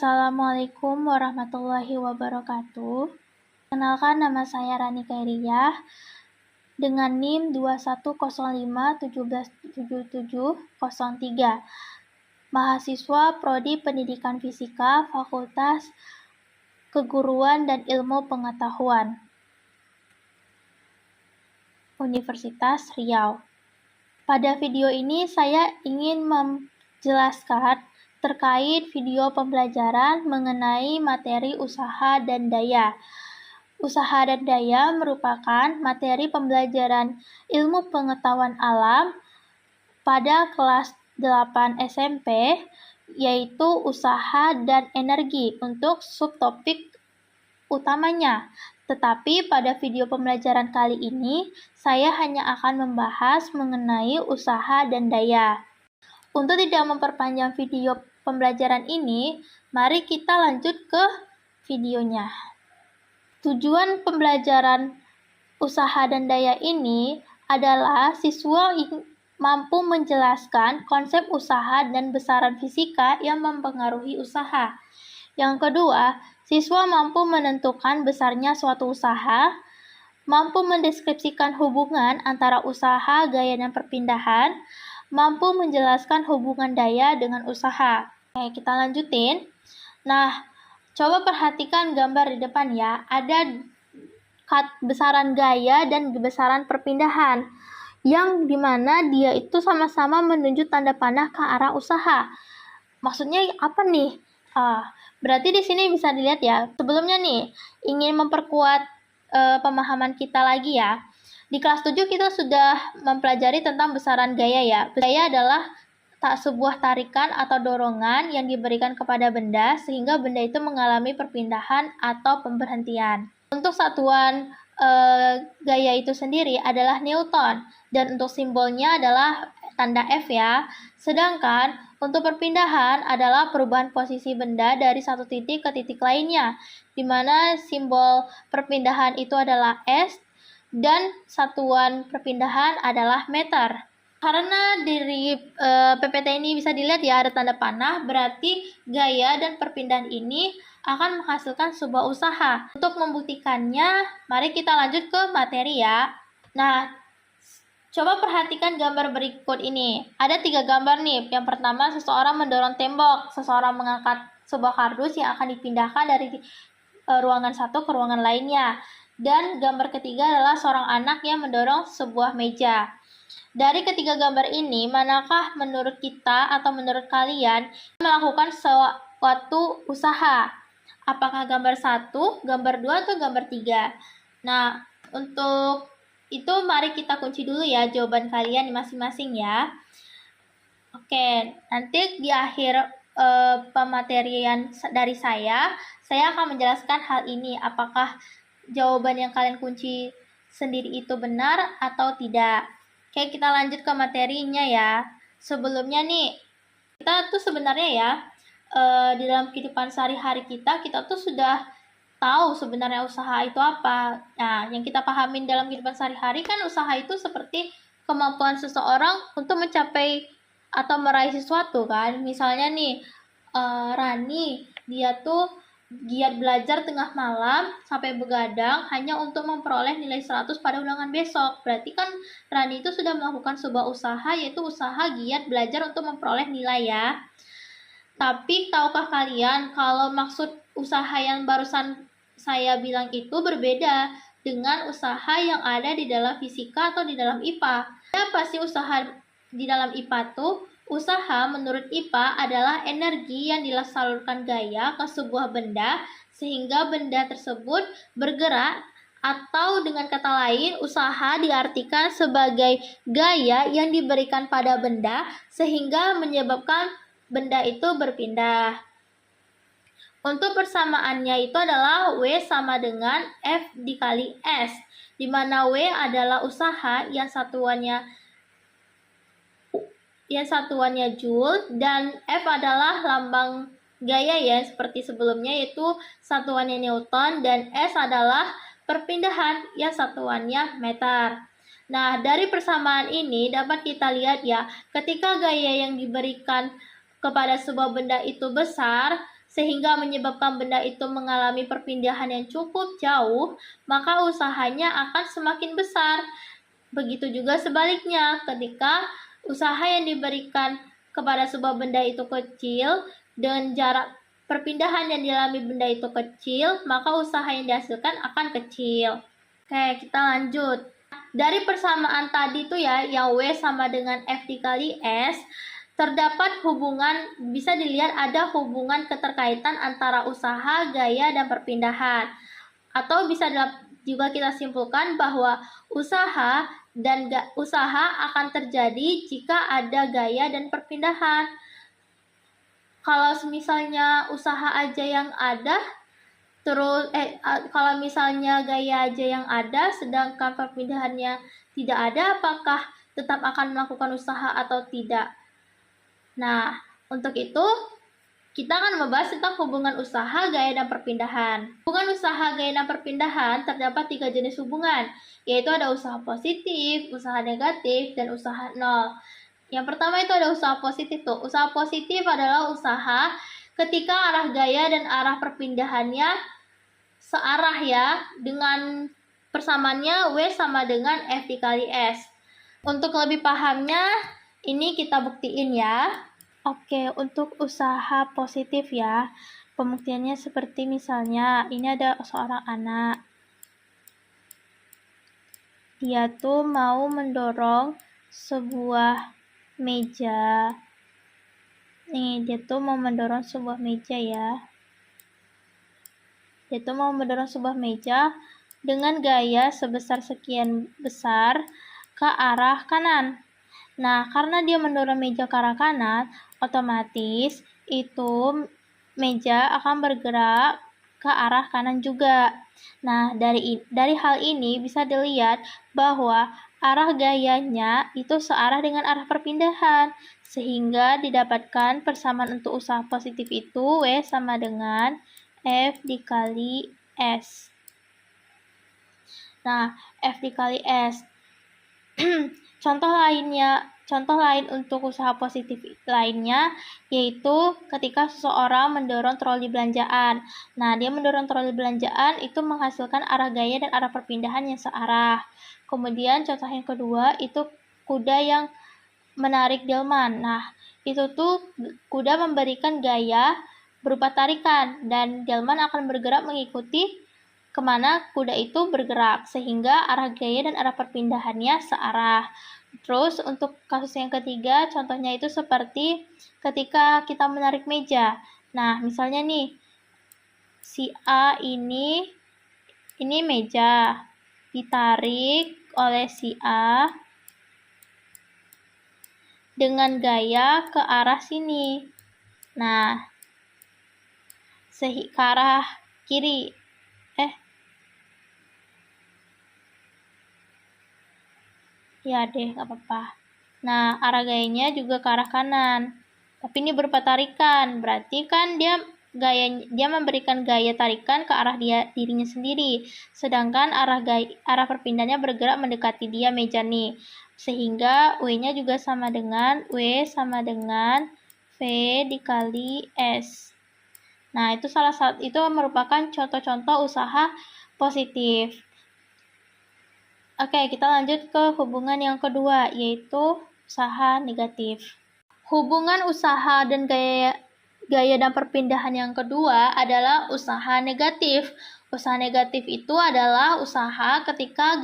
Assalamualaikum warahmatullahi wabarakatuh. Kenalkan, nama saya Rani Kairiyah dengan NIM 2105177703. Mahasiswa Prodi Pendidikan Fisika, Fakultas Keguruan dan Ilmu Pengetahuan, Universitas Riau. Pada video ini saya ingin menjelaskan terkait video pembelajaran mengenai materi usaha dan daya. Usaha dan daya merupakan materi pembelajaran ilmu pengetahuan alam pada kelas 8 SMP, yaitu usaha dan energi untuk subtopik utamanya. Tetapi pada video pembelajaran kali ini, saya hanya akan membahas mengenai usaha dan daya. Untuk tidak memperpanjang video pembelajaran ini, mari kita lanjut ke videonya. Tujuan pembelajaran usaha dan daya ini adalah siswa mampu menjelaskan konsep usaha dan besaran fisika yang mempengaruhi usaha. Yang kedua, siswa mampu menentukan besarnya suatu usaha, mampu mendeskripsikan hubungan antara usaha, gaya, dan perpindahan, mampu menjelaskan hubungan daya dengan usaha. Oke, kita lanjutin. Nah, coba perhatikan gambar di depan ya. Ada besaran gaya dan besaran perpindahan, yang dimana dia itu sama-sama menunjuk tanda panah ke arah usaha. Maksudnya apa nih? Berarti di sini bisa dilihat ya. Sebelumnya nih, ingin memperkuat pemahaman kita lagi ya. Di kelas 7 kita sudah mempelajari tentang besaran gaya ya. Gaya adalah sebuah tarikan atau dorongan yang diberikan kepada benda sehingga benda itu mengalami perpindahan atau pemberhentian. Untuk satuan gaya itu sendiri adalah Newton, dan untuk simbolnya adalah tanda F ya. Sedangkan untuk perpindahan adalah perubahan posisi benda dari satu titik ke titik lainnya, di mana simbol perpindahan itu adalah S dan satuan perpindahan adalah meter. Karena dari PPT ini bisa dilihat ya ada tanda panah, berarti gaya dan perpindahan ini akan menghasilkan sebuah usaha. Untuk membuktikannya, mari kita lanjut ke materi ya. Nah, coba perhatikan gambar berikut ini. Ada 3 gambar nih. Yang pertama, seseorang mendorong tembok. Seseorang mengangkat sebuah kardus yang akan dipindahkan dari ruangan satu ke ruangan lainnya. Dan gambar ketiga adalah seorang anak yang mendorong sebuah meja. Dari ketiga gambar ini, manakah menurut kita atau menurut kalian melakukan suatu usaha? Apakah gambar 1, gambar 2, atau gambar 3? Nah, untuk itu mari kita kunci dulu ya jawaban kalian masing-masing ya. Oke, nanti di akhir pematerian dari saya akan menjelaskan hal ini. Apakah jawaban yang kalian kunci sendiri itu benar atau tidak? Oke, kita lanjut ke materinya ya. Sebelumnya nih, kita tuh sebenarnya ya, di dalam kehidupan sehari-hari kita tuh sudah tahu sebenarnya usaha itu apa. Nah, yang kita pahamin dalam kehidupan sehari-hari kan usaha itu seperti kemampuan seseorang untuk mencapai atau meraih sesuatu kan. Misalnya nih, Rani, dia tuh giat belajar tengah malam sampai begadang hanya untuk memperoleh nilai 100 pada ulangan besok. Berarti kan Rani itu sudah melakukan sebuah usaha, yaitu usaha giat belajar untuk memperoleh nilai ya. Tapi tahukah kalian kalau maksud usaha yang barusan saya bilang itu berbeda dengan usaha yang ada di dalam fisika atau di dalam IPA. Apa sih usaha di dalam IPA tuh? Usaha menurut IPA adalah energi yang disalurkan gaya ke sebuah benda sehingga benda tersebut bergerak, atau dengan kata lain, usaha diartikan sebagai gaya yang diberikan pada benda sehingga menyebabkan benda itu berpindah. Untuk persamaannya itu adalah W sama dengan F dikali S, di mana W adalah usaha yang satuannya Joule dan F adalah lambang gaya ya, seperti sebelumnya, yaitu satuannya Newton, dan S adalah perpindahan yang satuannya meter. Nah, dari persamaan ini dapat kita lihat ya, ketika gaya yang diberikan kepada sebuah benda itu besar, sehingga menyebabkan benda itu mengalami perpindahan yang cukup jauh, maka usahanya akan semakin besar. Begitu juga sebaliknya, ketika usaha yang diberikan kepada sebuah benda itu kecil dan jarak perpindahan yang dialami benda itu kecil, maka usaha yang dihasilkan akan kecil. Oke, kita lanjut. Dari persamaan tadi tuh ya, yang W sama dengan F dikali S, terdapat hubungan, bisa dilihat ada hubungan keterkaitan antara usaha, gaya, dan perpindahan. Atau bisa juga kita simpulkan bahwa usaha akan terjadi jika ada gaya dan perpindahan. Kalau misalnya usaha aja yang ada, terus kalau misalnya gaya aja yang ada, sedangkan perpindahannya tidak ada, apakah tetap akan melakukan usaha atau tidak? Nah, untuk itu kita akan membahas tentang hubungan usaha, gaya, dan perpindahan. Hubungan usaha, gaya, dan perpindahan terdapat 3 jenis hubungan, yaitu ada usaha positif, usaha negatif, dan usaha nol. Yang pertama itu ada usaha positif tuh. Usaha positif adalah usaha ketika arah gaya dan arah perpindahannya searah ya, dengan persamaannya W sama dengan F dikali S. Untuk lebih pahamnya, ini kita buktiin ya. Oke, untuk usaha positif ya, pembuktiannya seperti misalnya, ini ada seorang anak. Dia tuh mau mendorong sebuah meja. Nih, dia tuh mau mendorong sebuah meja ya. Dia tuh mau mendorong sebuah meja dengan gaya sebesar sekian besar ke arah kanan. Nah, karena dia mendorong meja ke arah kanan, otomatis itu meja akan bergerak ke arah kanan juga. Nah, dari hal ini bisa dilihat bahwa arah gayanya itu searah dengan arah perpindahan, sehingga didapatkan persamaan untuk usaha positif itu W sama dengan F dikali S. Nah, F dikali S. Contoh lain untuk usaha positif lainnya yaitu ketika seseorang mendorong troli belanjaan. Nah, dia mendorong troli belanjaan itu menghasilkan arah gaya dan arah perpindahan yang searah. Kemudian contoh yang kedua itu kuda yang menarik delman. Nah, itu tuh kuda memberikan gaya berupa tarikan dan delman akan bergerak mengikuti kemana kuda itu bergerak, sehingga arah gaya dan arah perpindahannya searah. Terus untuk kasus yang ketiga, contohnya itu seperti ketika kita menarik meja. Nah, misalnya nih, si A ini meja, ditarik oleh si A dengan gaya ke arah sini. Nah, ke arah kiri. Ya deh, nggak apa-apa. Nah, arah gayanya juga ke arah kanan. Tapi ini berupa tarikan, berarti kan dia memberikan gaya tarikan ke arah dirinya sendiri. Sedangkan arah perpindahannya bergerak mendekati dia meja nih. Sehingga W-nya juga sama dengan W sama dengan V dikali S. Nah, itu merupakan contoh-contoh usaha positif. Oke, kita lanjut ke hubungan yang kedua, yaitu usaha negatif. Hubungan usaha dan gaya dan perpindahan yang kedua adalah usaha negatif. Usaha negatif itu adalah usaha ketika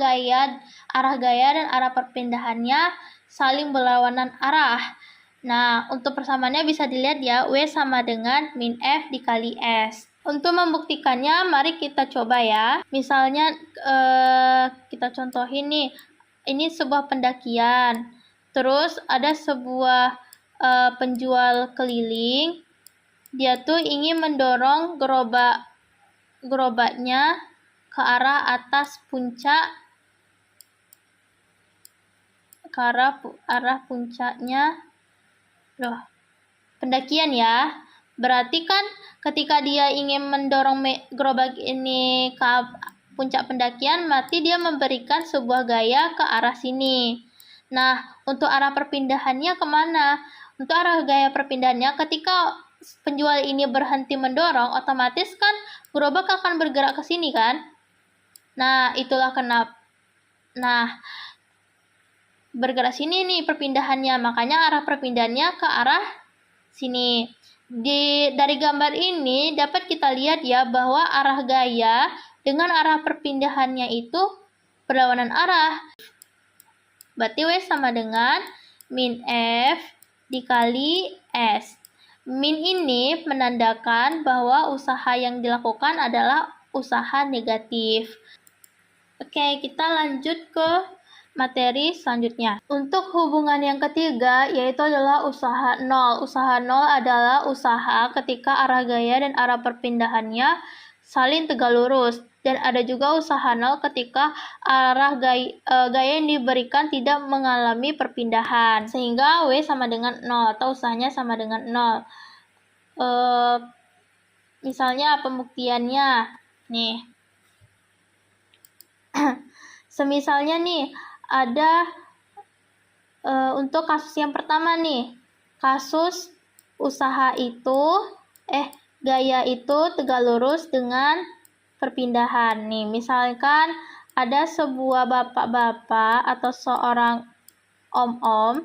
arah gaya dan arah perpindahannya saling berlawanan arah. Nah, untuk persamaannya bisa dilihat ya, W sama dengan min F dikali S. Untuk membuktikannya, mari kita coba ya. Misalnya, kita contohin nih, ini sebuah pendakian. Terus ada sebuah penjual keliling. Dia tuh ingin mendorong gerobaknya ke arah atas puncak, ke arah puncaknya. Loh, pendakian ya. Berarti kan ketika dia ingin mendorong gerobak ini ke puncak pendakian, berarti dia memberikan sebuah gaya ke arah sini. Nah, untuk arah perpindahannya kemana? Untuk arah gaya perpindahannya ketika penjual ini berhenti mendorong, otomatis kan gerobak akan bergerak ke sini kan. Nah, itulah kenapa. Nah, bergerak sini nih perpindahannya, makanya arah perpindahannya ke arah sini. Dari gambar ini dapat kita lihat ya bahwa arah gaya dengan arah perpindahannya itu berlawanan arah. Berarti W sama dengan min F dikali S. Min ini menandakan bahwa usaha yang dilakukan adalah usaha negatif. Oke, kita lanjut ke materi selanjutnya. Untuk hubungan yang ketiga, yaitu adalah usaha nol. Usaha nol adalah usaha ketika arah gaya dan arah perpindahannya saling tegak lurus. Dan ada juga usaha nol ketika arah gaya yang diberikan tidak mengalami perpindahan. Sehingga W sama dengan 0 atau usahanya sama dengan 0. Misalnya pembuktiannya. Nih. Semisalnya nih, ada untuk kasus yang pertama nih, kasus usaha itu gaya itu tegak lurus dengan perpindahan. Nih, misalkan ada sebuah bapak-bapak atau seorang om-om,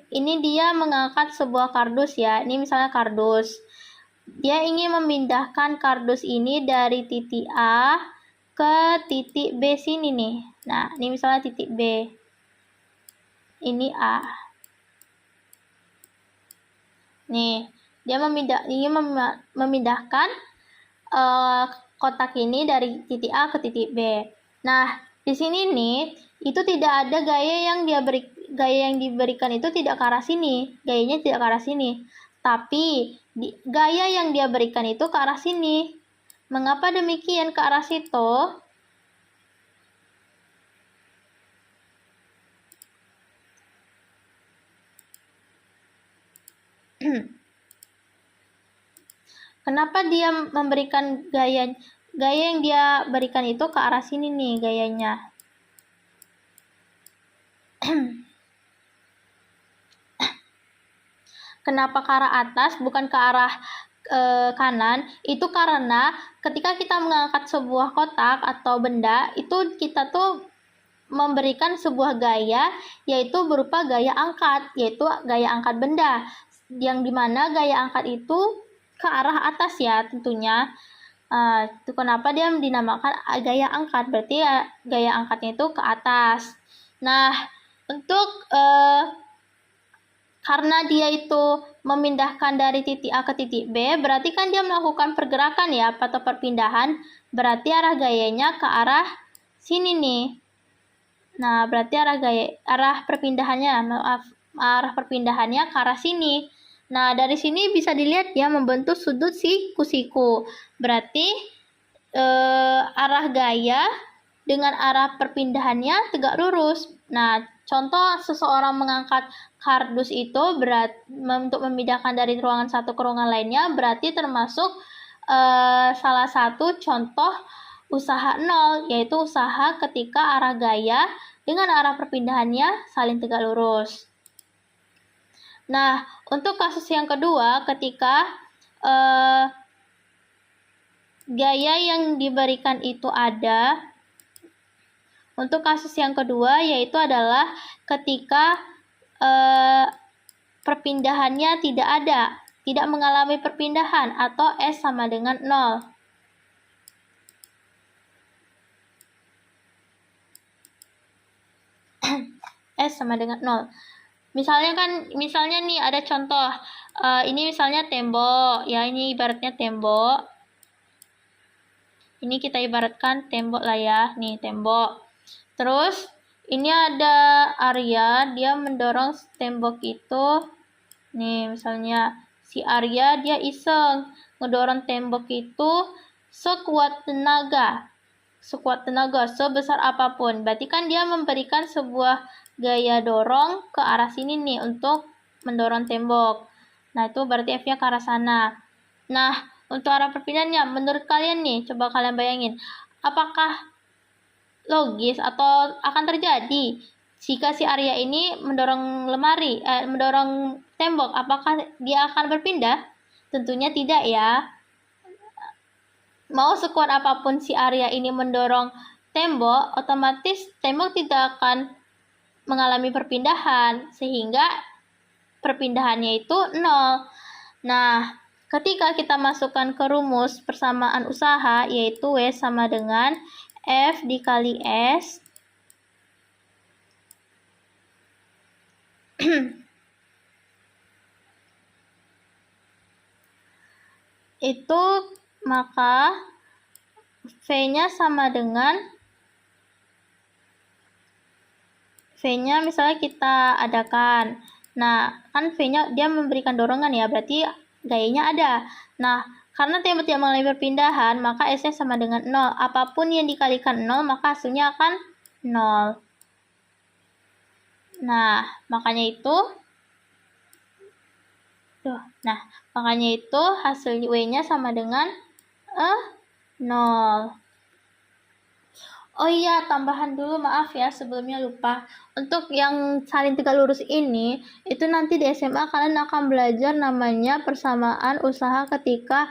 ini dia mengangkat sebuah kardus ya. Ini misalnya kardus. Dia ingin memindahkan kardus ini dari titik A ke titik B sini nih. Nah, ini misalnya titik B. Ini A. Nih, dia ingin memindahkan kotak ini dari titik A ke titik B. Nah, di sini nih, itu tidak ada gaya yang diberikan itu tidak ke arah sini. Gayanya tidak ke arah sini. Tapi, gaya yang dia berikan itu ke arah sini. Mengapa demikian ke arah situ? Kenapa dia memberikan gaya yang dia berikan itu ke arah sini nih gayanya? Kenapa ke arah atas bukan ke arah kanan? Itu karena ketika kita mengangkat sebuah kotak atau benda, itu kita tuh memberikan sebuah gaya, yaitu berupa gaya angkat, yaitu gaya angkat benda, yang dimana gaya angkat itu ke arah atas ya tentunya. Itu kenapa dia dinamakan gaya angkat, berarti ya, gaya angkatnya itu ke atas. Nah, untuk karena dia itu memindahkan dari titik A ke titik B, berarti kan dia melakukan pergerakan ya, atau perpindahan, berarti arah gayanya ke arah sini nih. Nah, berarti arah perpindahannya ke arah sini. Nah, dari sini bisa dilihat ya membentuk sudut siku-siku. Berarti arah gaya dengan arah perpindahannya tegak lurus. Nah, contoh seseorang mengangkat kardus itu untuk memindahkan dari ruangan satu ke ruangan lainnya berarti termasuk salah satu contoh usaha nol, yaitu usaha ketika arah gaya dengan arah perpindahannya saling tegak lurus. Nah, untuk kasus yang kedua, ketika gaya yang diberikan itu ada, untuk kasus yang kedua yaitu adalah ketika perpindahannya tidak ada, tidak mengalami perpindahan atau S sama dengan 0. S sama dengan 0. Misalnya nih ada contoh, ini misalnya tembok, ya ini ibaratnya tembok. Ini kita ibaratkan tembok lah ya, nih tembok. Terus ini ada Arya, dia mendorong tembok itu. Nih misalnya si Arya dia iseng ngedorong tembok itu sekuat tenaga, sebesar apapun. Berarti kan dia memberikan sebuah gaya dorong ke arah sini nih untuk mendorong tembok. Nah, itu berarti F-nya ke arah sana. Nah, untuk arah perpindahannya, menurut kalian nih, coba kalian bayangin, apakah logis atau akan terjadi jika si Arya ini mendorong tembok, apakah dia akan berpindah? Tentunya tidak ya. Mau sekuat apapun si Arya ini mendorong tembok, otomatis tembok tidak akan mengalami perpindahan, sehingga perpindahannya itu 0. Nah, ketika kita masukkan ke rumus persamaan usaha, yaitu W sama dengan F dikali S, itu maka V-nya sama dengan V-nya misalnya kita adakan. Nah, kan V-nya dia memberikan dorongan ya, berarti gayanya ada. Nah, karena tembok tidak mengalami perpindahan, maka S-nya sama dengan 0. Apapun yang dikalikan 0, maka hasilnya akan 0. Nah, makanya itu hasil W-nya sama dengan 0. Oh iya, tambahan dulu, maaf ya sebelumnya lupa. Untuk yang salin tegak lurus ini, itu nanti di SMA kalian akan belajar namanya persamaan usaha ketika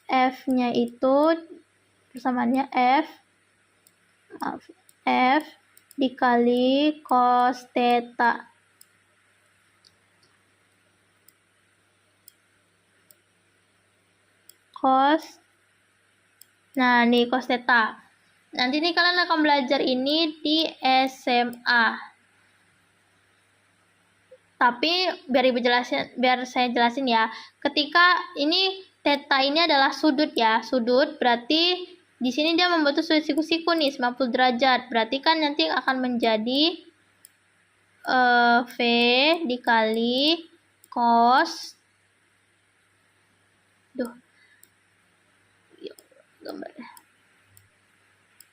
F-nya itu persamaannya F dikali cos theta. Nah, nih cos theta. Nanti nih kalian akan belajar ini di SMA. Tapi biar saya jelasin ya. Ketika ini theta ini adalah sudut ya, sudut berarti di sini dia membentuk sudut siku-siku nih 90 derajat. Berarti kan nanti akan menjadi V dikali cos gambarnya.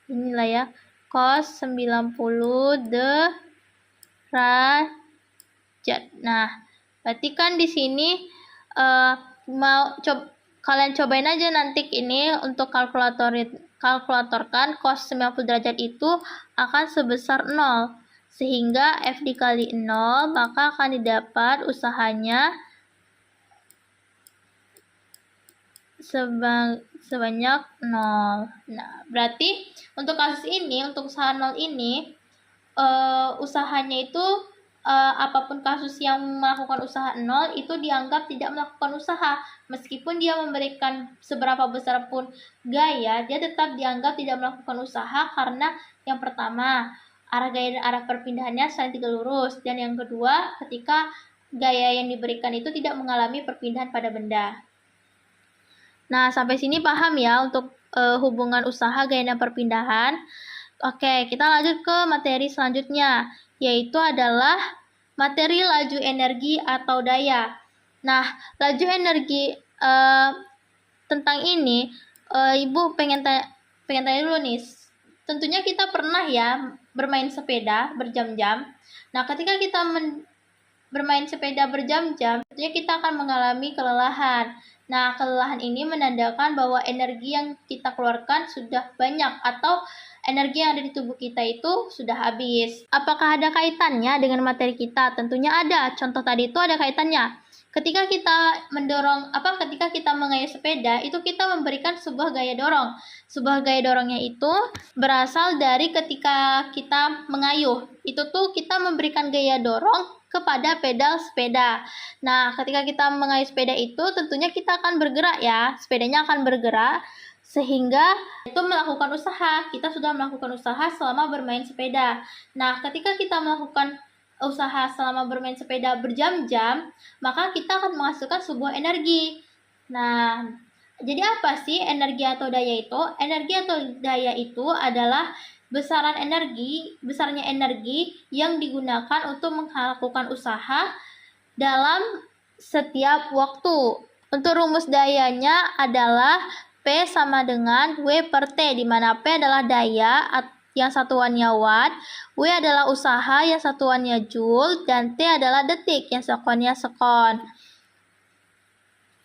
Inilah ya, cos 90 derajat. Nah, berarti kan di sini kalian cobain aja nanti ini untuk kalkulatorkan cos 90 derajat itu akan sebesar 0. Sehingga F dikali 0, maka akan didapat usahanya sebanyak 0. Nah, berarti untuk kasus ini, untuk usaha 0 ini, usahanya itu apapun kasus yang melakukan usaha 0 itu dianggap tidak melakukan usaha. Meskipun dia memberikan seberapa besar pun gaya, dia tetap dianggap tidak melakukan usaha karena yang pertama, arah gaya dan arah perpindahannya saling tegak lurus. Dan yang kedua, ketika gaya yang diberikan itu tidak mengalami perpindahan pada benda. Nah, sampai sini paham ya untuk hubungan usaha, gaya, dan perpindahan. Oke, kita lanjut ke materi selanjutnya, yaitu adalah materi laju energi atau daya. Nah, laju energi tentang ini, Ibu pengen tanya dulu nih. Tentunya kita pernah ya bermain sepeda berjam-jam. Nah, ketika kita bermain sepeda berjam-jam, tentunya kita akan mengalami kelelahan. Nah, kelelahan ini menandakan bahwa energi yang kita keluarkan sudah banyak atau energi yang ada di tubuh kita itu sudah habis. Apakah ada kaitannya dengan materi kita? Tentunya ada. Contoh tadi itu ada kaitannya. Ketika kita ketika kita mengayuh sepeda, itu kita memberikan sebuah gaya dorong. Sebuah gaya dorongnya itu berasal dari ketika kita mengayuh. Itu tuh kita memberikan gaya dorong kepada pedal sepeda. Nah, ketika kita mengayuh sepeda itu tentunya kita akan bergerak ya. Sepedanya akan bergerak sehingga itu melakukan usaha. Kita sudah melakukan usaha selama bermain sepeda. Nah, ketika kita melakukan usaha selama bermain sepeda berjam-jam, maka kita akan menghasilkan sebuah energi. Nah, jadi apa sih energi atau daya itu? Energi atau daya itu adalah besarnya energi yang digunakan untuk melakukan usaha dalam setiap waktu. Untuk rumus dayanya adalah P sama dengan W per T, di mana P adalah daya yang satuannya watt, W adalah usaha yang satuannya joule, dan T adalah detik yang satuannya sekon.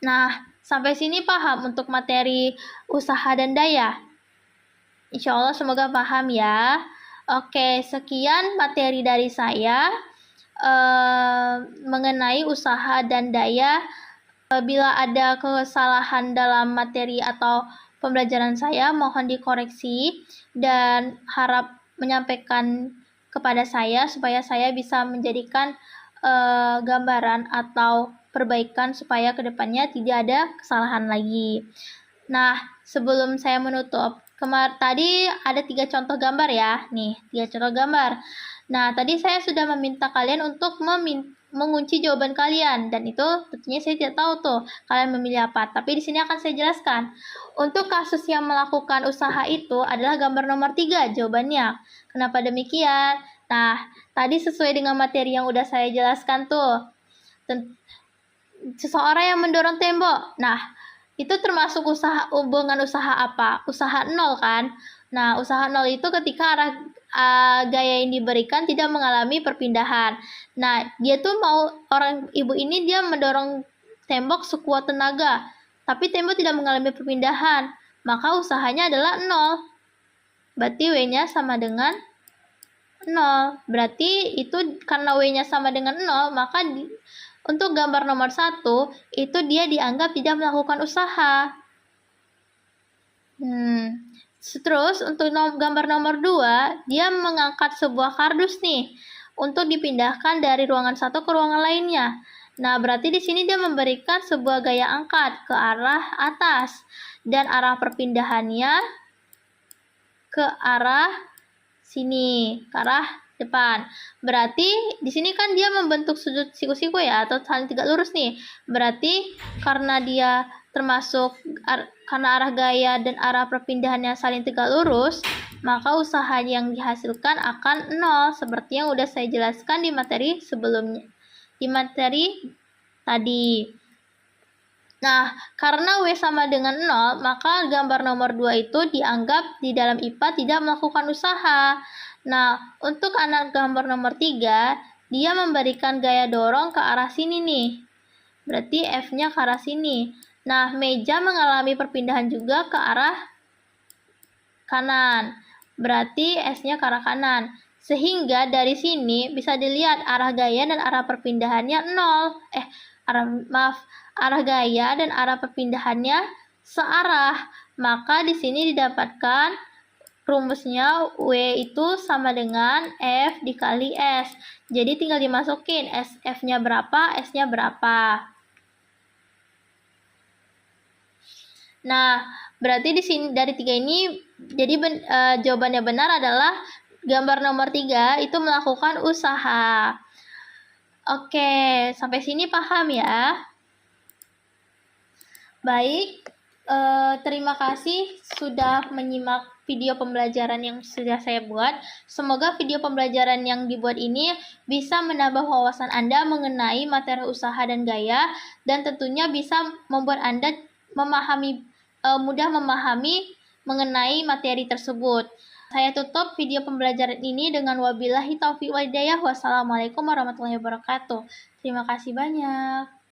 Nah, sampai sini paham untuk materi usaha dan daya? Insya Allah semoga paham ya. Oke, sekian materi dari saya. mengenai usaha dan daya. Bila ada kesalahan dalam materi atau pembelajaran saya, mohon dikoreksi dan harap menyampaikan kepada saya supaya saya bisa menjadikan gambaran atau perbaikan supaya kedepannya tidak ada kesalahan lagi. Nah, sebelum saya menutup, tadi ada 3 contoh gambar ya. Nih, 3 contoh gambar. Nah, tadi saya sudah meminta kalian untuk mengunci jawaban kalian, dan itu tentunya saya tidak tahu tuh kalian memilih apa, tapi di sini akan saya jelaskan. Untuk kasus yang melakukan usaha itu adalah gambar nomor 3 jawabannya. Kenapa demikian? Nah, tadi sesuai dengan materi yang udah saya jelaskan tuh. Seseorang yang mendorong tembok. Nah, itu termasuk hubungan usaha apa? Usaha nol kan? Nah, usaha nol itu ketika arah gaya yang diberikan tidak mengalami perpindahan. Nah, dia tuh ibu ini dia mendorong tembok sekuat tenaga, tapi tembok tidak mengalami perpindahan, maka usahanya adalah 0. Berarti W-nya sama dengan 0. Berarti itu karena W-nya sama dengan 0, maka untuk gambar nomor 1 itu dia dianggap tidak melakukan usaha. Terus untuk gambar nomor 2, dia mengangkat sebuah kardus nih untuk dipindahkan dari ruangan satu ke ruangan lainnya. Nah, berarti di sini dia memberikan sebuah gaya angkat ke arah atas dan arah perpindahannya ke arah sini, ke arah depan. Berarti di sini kan dia membentuk sudut siku-siku ya, atau saling tegak lurus nih. Berarti karena dia termasuk karena arah gaya dan arah perpindahannya saling tegak lurus, maka usaha yang dihasilkan akan 0, seperti yang udah saya jelaskan di materi sebelumnya, di materi tadi. Nah, karena W sama dengan 0, maka gambar nomor 2 itu dianggap di dalam IPA tidak melakukan usaha. Nah, untuk anak gambar nomor 3, dia memberikan gaya dorong ke arah sini nih. Berarti F-nya ke arah sini. Nah, meja mengalami perpindahan juga ke arah kanan. Berarti S-nya ke arah kanan. Sehingga dari sini bisa dilihat arah gaya dan arah perpindahannya 0. Arah gaya dan arah perpindahannya searah. Maka di sini didapatkan rumusnya W itu sama dengan F dikali S. Jadi tinggal dimasukin F-nya berapa, S-nya berapa. Nah, berarti di sini dari 3 ini, jadi jawabannya benar adalah gambar nomor 3 itu melakukan usaha. Oke, sampai sini paham ya? Baik, terima kasih sudah menyimak video pembelajaran yang sudah saya buat. Semoga video pembelajaran yang dibuat ini bisa menambah wawasan Anda mengenai materi usaha dan gaya, dan tentunya bisa membuat Anda mudah memahami mengenai materi tersebut. Saya tutup video pembelajaran ini dengan wabillahi taufiq wal hidayah. Wassalamualaikum warahmatullahi wabarakatuh. Terima kasih banyak.